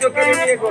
কেড়ে নিয়ে গো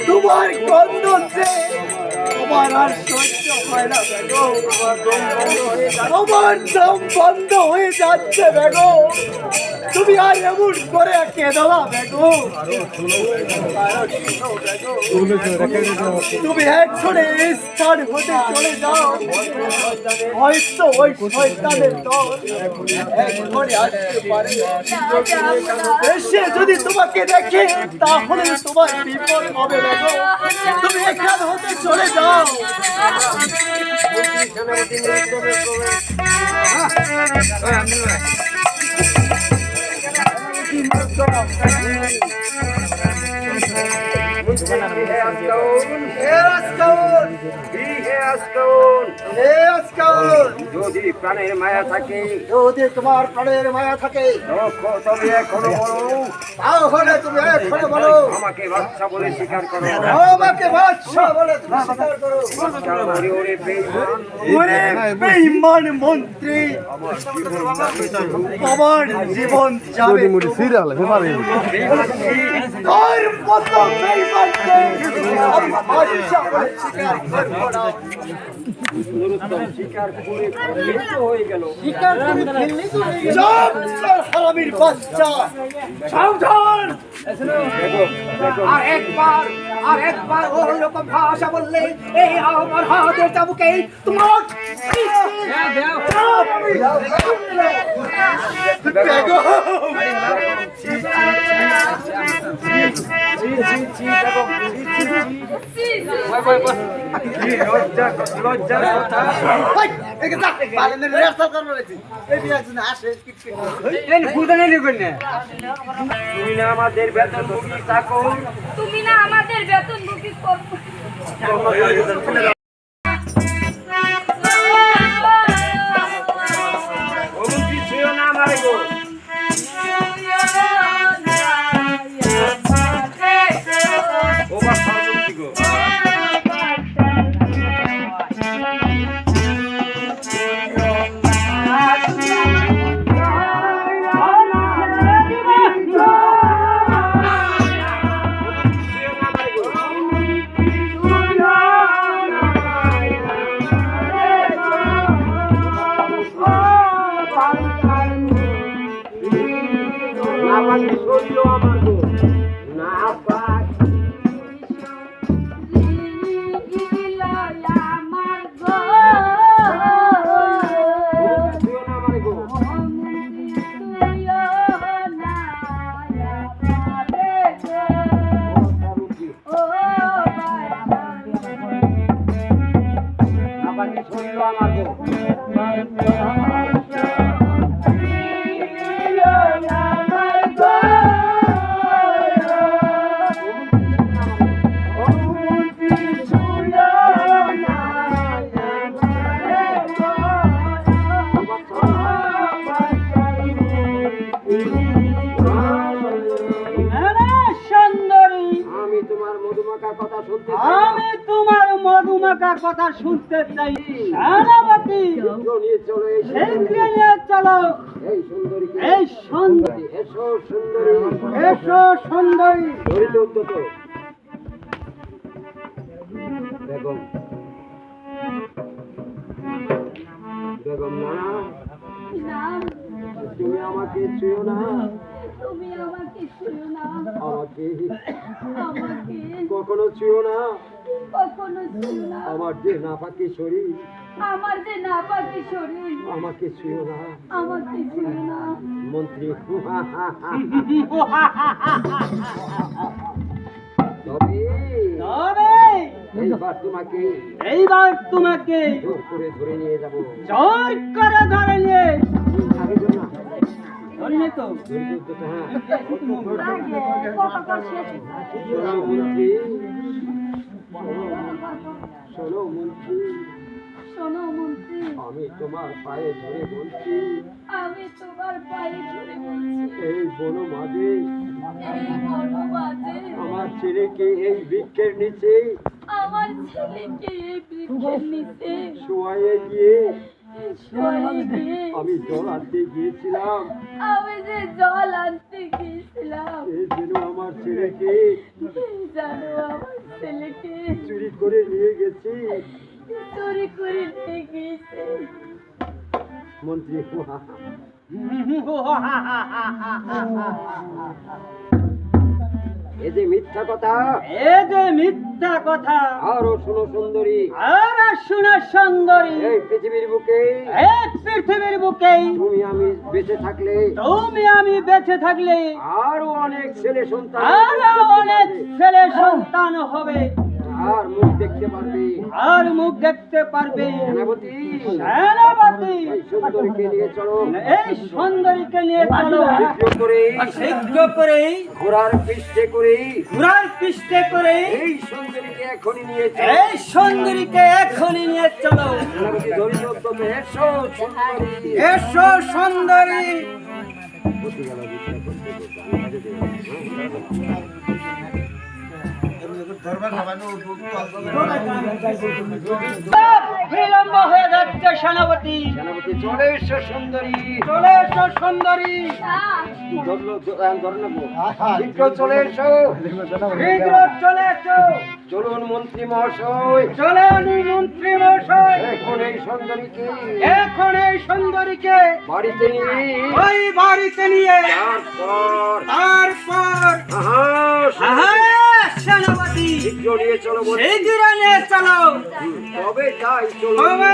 তোমার গন্ধ তোমার আর সহ্য হয় না বেগো আমার দম বন্ধ হয়ে যাচ্ছে বেগো তুমি আর এমন করে কেঁদো না বেগো তুমি এক্ষণে স্থান হতে চলে যাও হয়তো ওই শয়তানের দল এক্ষণে আসতে পারে এসে যদি তোমাকে দেখে তাহলে তোমার বিপদ হবে বেগো তুমি এখান হতে চলে যাও যদি প্রাণের মায়া থাকে যদি তোমার প্রাণের মায়া থাকে তবে এখনো বলো তাহলে তুমি এখনো বলো আমাকে বাদশা বলে স্বীকার করো আমাকে বাদশা বলে স্বীকার করো ওরে বেঈমান মন্ত্রী আমার জীবন যাবে মুড়ি সিরিয়াল হেমারে আর কত বেঈমানকে বাদশা বলে স্বীকার করব না স্বীকার করে মৃত্যু হয়ে গেল স্বীকার করে ফেললেই তো হয়ে গেল হারামির বাচ্চা সাবধান আর একবার ওই রকম ভাষা বললে এই আমার হাতের চাবুকে তোমার তুমি না আমাদের বেতনভোগী চাকর তুমি না আমাদের বেতনভোগী শুনল আমার গো। আমি তোমার মধুমাখার কথা শুনতে চাই। আমি তোমার মধুমাখার কথা শুনতে চাই। সেনাপতি নিয়ে চলো এই শীঘ্র নিয়ে চলো এই সুন্দরীকে। এই সুন্দরী। এসো সুন্দরী, এসো সুন্দরী। ধরিতে উদ্যত বেগম। বেগম না, না তুমি আমাকে ছুঁয়ো না, তুমি আমাকে ছুঁয়ো না, আমাকে আমাকে কখনো ছুঁয়ো না। কখনো ছুঁয়ো না, আমার যে নাপাকি শরীর, আমার যে নাপাকি শরীর, আমাকে ছুঁয়ো না। আমাকে ছুঁয়ো না। মন্ত্রী তবে তবে এইবার তোমাকে এইবার তোমাকে জোর করে ধরে নিয়ে যাবো। জোর করে ধরে নিয়ে আগে তো না, ধরে নে তো ধরিতে উদ্যত। হ্যাঁ আগে কথাটা শেষ শোনো মন্ত্রী, শোনো মন্ত্রী, শোনো মন্ত্রী, আমি তোমার পায়ে ধরে বলছি, আমি তোমার পায়ে ধরে বলছি, এই বন মাঝে এই বনবাজে আমার ছেলেকে এই বৃক্ষের নিচে আমার ছেলেকে এই বৃক্ষের নিচে শোয়াইয়ে গিয়ে শুয়ে দিয়ে আমি জল আনতে গিয়েছিলাম। আমি যে জল আনতে গিয়েছিলাম, এই যেন আমার ছেলেকে জানো আমার ছেলেকে চুরি করে নিয়ে গেছি। চুরি করে নিয়ে গিয়েছে। মন্ত্রী এ যে মিথ্যা কথা, এ যে মিথ্যা কথা। আরো শোনো সুন্দরী, আর শুনে সুন্দরী এই পৃথিবীর বুকে এই পৃথিবীর বুকে তুমি আমি বেঁচে থাকলে তুমি আমি বেঁচে থাকলে আরো অনেক ছেলে সন্তান আরো অনেক ছেলে সন্তান হবে, আর মুখ দেখতে পারবে। আর মুখ দেখতে পারবে। সেনাপতি সেনাপতি এই সুন্দরীকে নিয়ে চলো, এই সুন্দরীকে নিয়ে চলো, শীঘ্র করে শীঘ্র করে ঘোড়ার পৃষ্ঠে করে ঘোড়ার পৃষ্ঠে করে এই সুন্দরীকে এখনই নিয়ে চলো। এই সুন্দরীকে এখনই নিয়ে চলো। সেনাপতি ধরিল উদ্যত, এসো সুন্দরী। এসো সুন্দরী। বসে গেল বিদ্যা করতে করতে। আমি কাজে দেব। বিলম্ব হয়ে যাচ্ছে সেনাপতি। সেনাপতি চলে এসো সুন্দরী। চলে এসো সুন্দরী। ধরলো ধরে নেবো। শীঘ্র চলে এসো, শীঘ্র চলে এসো। চলুন মন্ত্রী মহাশয়, চলে আনি মন্ত্রী মশাই। এখন এই সুন্দরীকে এখন এই সুন্দরীকে বাড়িতে নিয়ে ওই বাড়িতে নিয়ে তারপর তারপর আহা, সেনাপতি শীঘ্র নিয়ে চলো বলছি। শীঘ্র নিয়ে চলো। তবে তাই চলো। তবে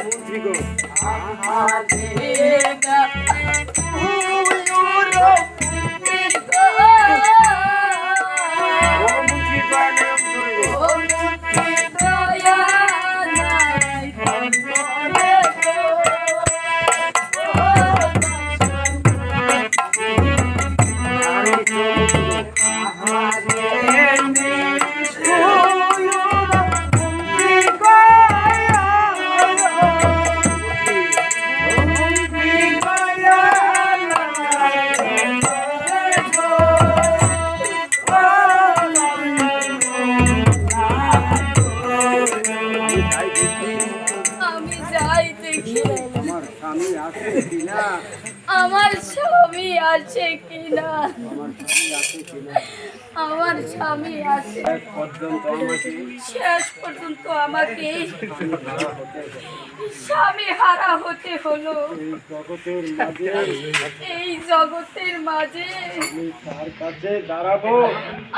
মন্ত্রী গো আমার স্বামী আছে কিনা, আমার স্বামী আছে। শেষ পর্যন্ত আমাকে স্বামী হারা হতে হলো। এই জগতের মাঝে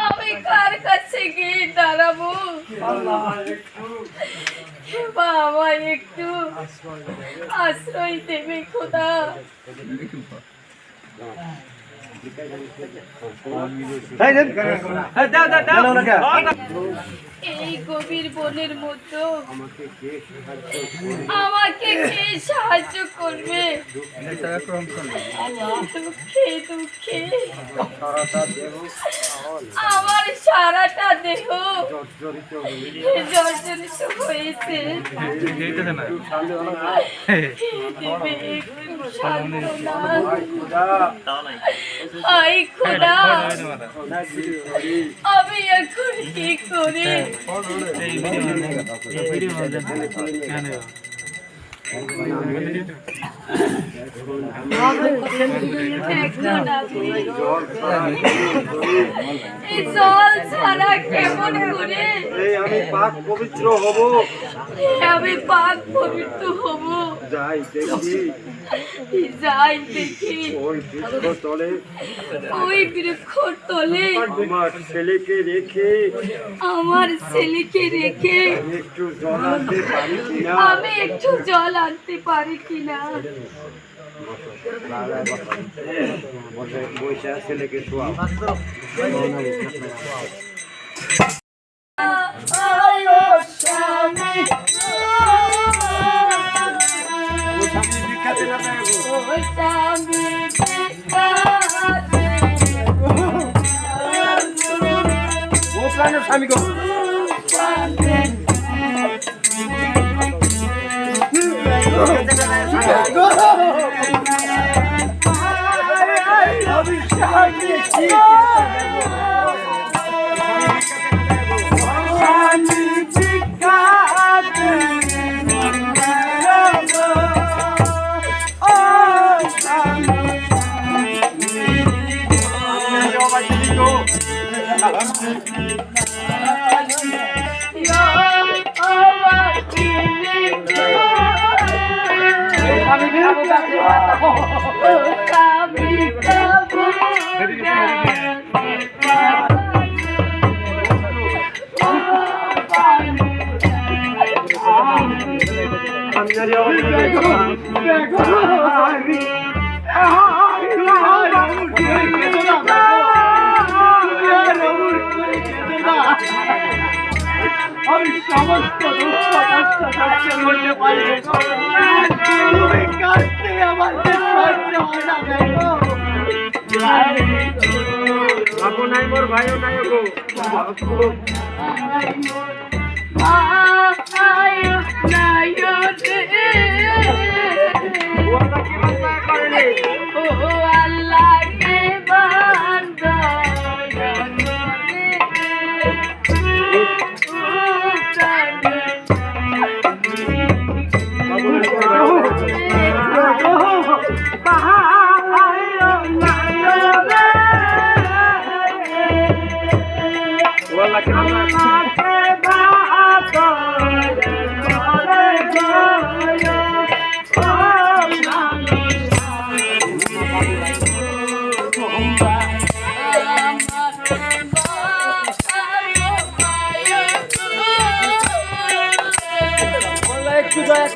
আমি কার কাছে গিয়ে দাঁড়াবো? বাবা একটু আশ্রয় দেবে খোদা। এই গভীর বনের মধ্যে আমাকে কে সাহায্য করবে? দুঃখে দুঃখে আমার সারাটা দেহ জর্জরিত হয়েছে। দেবে একটু সান্ত্বনা। আই খোদা, আমি এখন কি করি? জল ছাড়া কেমন করে আমি পাক পবিত্র হব? আমি পাক পবিত্র হব? যাই দেখি ওই বৃক্ষ তলে ওই বৃক্ষর তলে আমার ছেলেকে রেখে একটু জল আনতে পারি কিনা? আমি একটু জল আনতে পারি কিনা? বৈশা ছেলেকে শোয়া। স্বামী গো আমি সমস্ত দুঃখ কষ্ট সহ্য করতে পারি। তুমি কাঁদতে আমাকে সহ্য হয় না গো। আপন নাই মোর ভাইও নাই গো। একটু দয়া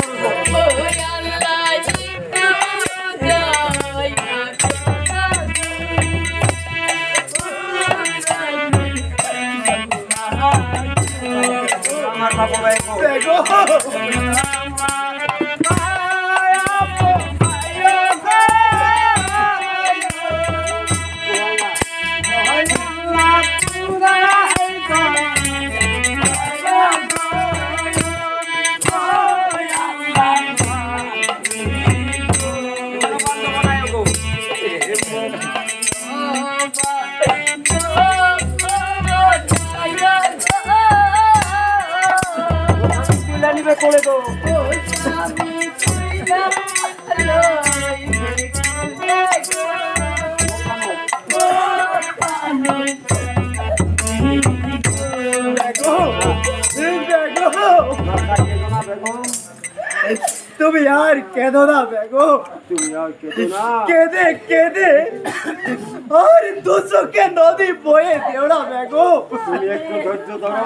করে দো। বেগম, তুমি আর কেঁদো না বেগো, তুমি আর কেঁদো না। কেঁদে কেঁদে আর দুচোখে নদী বয়ে দেও না বেগো। তুমি একটু ধৈর্য ধরো,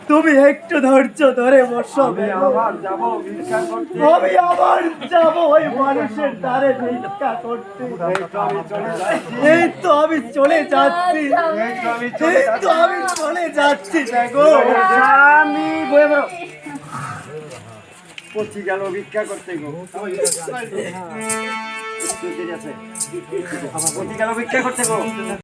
তুমি একটু ধৈর্য ধরে বসো আমি বেগো। আবার যাবো ভিক্ষা করতে। আমি আবার যাব ওই মানুষের দ্বারে ভিক্ষা করতে। এই তো আমি চলে যাচ্ছি, এই তো আমি চলে যাচ্ছি, এই তো আমি চলে এই তো আমি চলে যাচ্ছি বেগো। আমি বয়ে বেরো। পচি গেল ভিক্ষা করতে গো। একটু দেরি আছে। পচি গেল ভিক্ষা করতে গো।